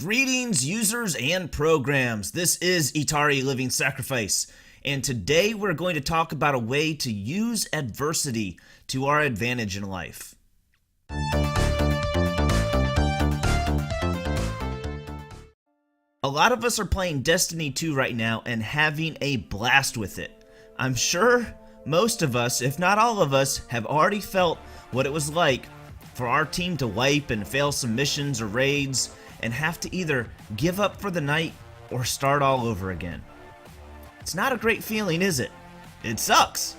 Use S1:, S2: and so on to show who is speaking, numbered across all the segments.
S1: Greetings, users and programs. This is Itari Living Sacrifice, and today we're going to talk about a way to use adversity to our advantage in life. A lot of us are playing Destiny 2 right now and having a blast with it. I'm sure most of us, if not all of us, have already felt what it was like for our team to wipe and fail some missions or raids and have to either give up for the night or start all over again. It's not a great feeling, is it? It sucks.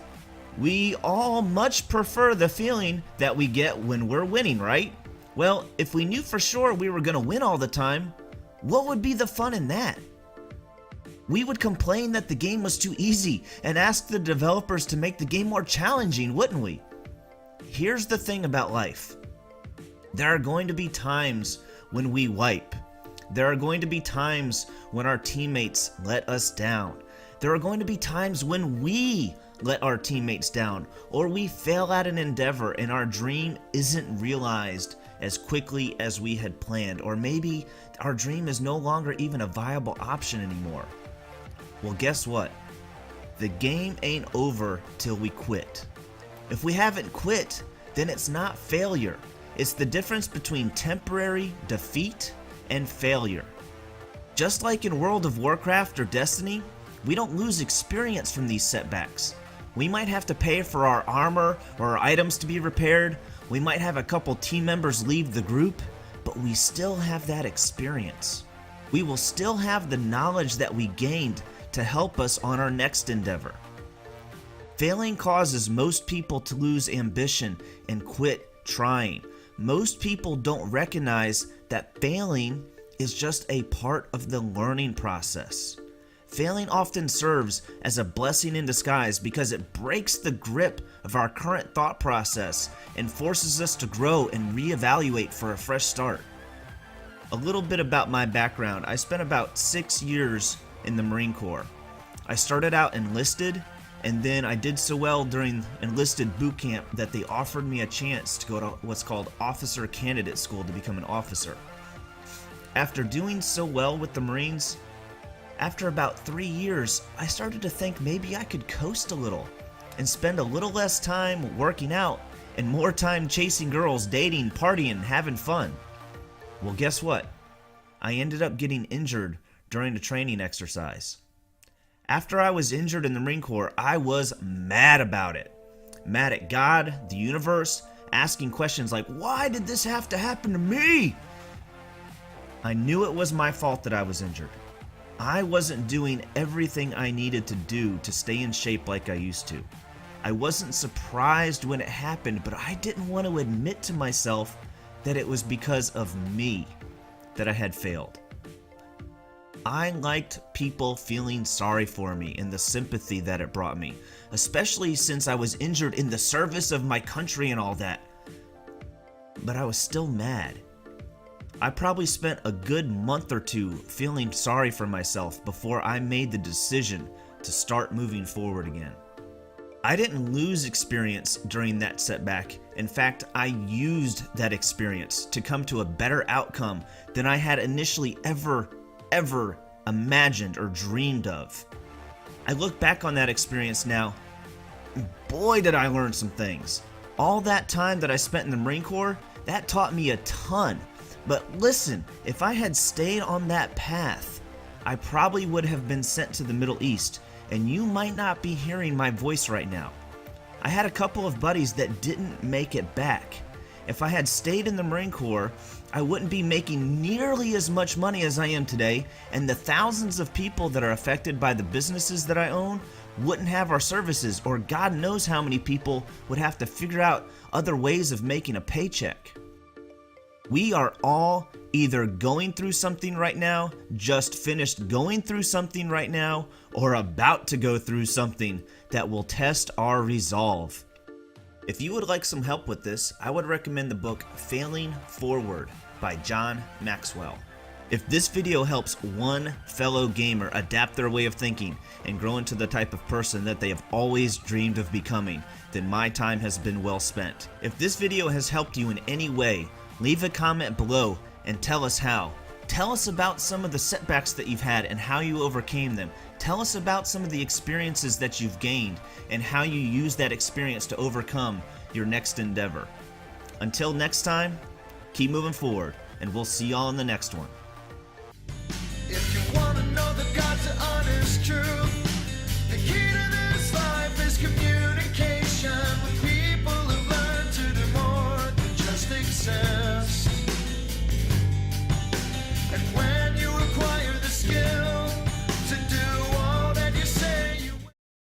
S1: We all much prefer the feeling that we get when we're winning, right? Well, if we knew for sure we were gonna win all the time, what would be the fun in that? We would complain that the game was too easy and ask the developers to make the game more challenging, wouldn't we? Here's the thing about life. There are going to be times when we wipe. There are going to be times when our teammates let us down. There are going to be times when we let our teammates down, or we fail at an endeavor and our dream isn't realized as quickly as we had planned, or maybe our dream is no longer even a viable option anymore. Well, guess what? The game ain't over till we quit. If we haven't quit, then it's not failure. It's the difference between temporary defeat and failure. Just like in World of Warcraft or Destiny, we don't lose experience from these setbacks. We might have to pay for our armor or our items to be repaired. We might have a couple team members leave the group, but we still have that experience. We will still have the knowledge that we gained to help us on our next endeavor. Failing causes most people to lose ambition and quit trying. Most people don't recognize that failing is just a part of the learning process. Failing often serves as a blessing in disguise because it breaks the grip of our current thought process and forces us to grow and reevaluate for a fresh start. A little bit about my background. I spent about 6 years in the Marine Corps. I started out enlisted, and then I did so well during enlisted boot camp that they offered me a chance to go to what's called Officer Candidate School to become an officer. After doing so well with the Marines, after about 3 years, I started to think maybe I could coast a little and spend a little less time working out and more time chasing girls, dating, partying, having fun. Well, guess what? I ended up getting injured during a training exercise. After I was injured in the Marine Corps, I was mad about it. Mad at God, the universe, asking questions like, why did this have to happen to me? I knew it was my fault that I was injured. I wasn't doing everything I needed to do to stay in shape like I used to. I wasn't surprised when it happened, but I didn't want to admit to myself that it was because of me that I had failed. I liked people feeling sorry for me and the sympathy that it brought me, especially since I was injured in the service of my country and all that. But I was still mad. I probably spent a good month or two feeling sorry for myself before I made the decision to start moving forward again. I didn't lose experience during that setback. In fact, I used that experience to come to a better outcome than I had initially ever imagined or dreamed of. I look back on that experience now, and boy did I learn some things. All that time that I spent in the Marine Corps, that taught me a ton. But listen, if I had stayed on that path, I probably would have been sent to the Middle East, and you might not be hearing my voice right now. I had a couple of buddies that didn't make it back. If I had stayed in the Marine Corps, I wouldn't be making nearly as much money as I am today, and the thousands of people that are affected by the businesses that I own wouldn't have our services, or God knows how many people would have to figure out other ways of making a paycheck. We are all either going through something right now, just finished going through something right now, or about to go through something that will test our resolve. If you would like some help with this, I would recommend the book Failing Forward by John Maxwell. If this video helps one fellow gamer adapt their way of thinking and grow into the type of person that they have always dreamed of becoming, then my time has been well spent. If this video has helped you in any way, leave a comment below and tell us how. Tell us about some of the setbacks that you've had and how you overcame them. Tell us about some of the experiences that you've gained and how you use that experience to overcome your next endeavor. Until next time, keep moving forward, and we'll see y'all in the next one.
S2: If you want to know the God's honest truth,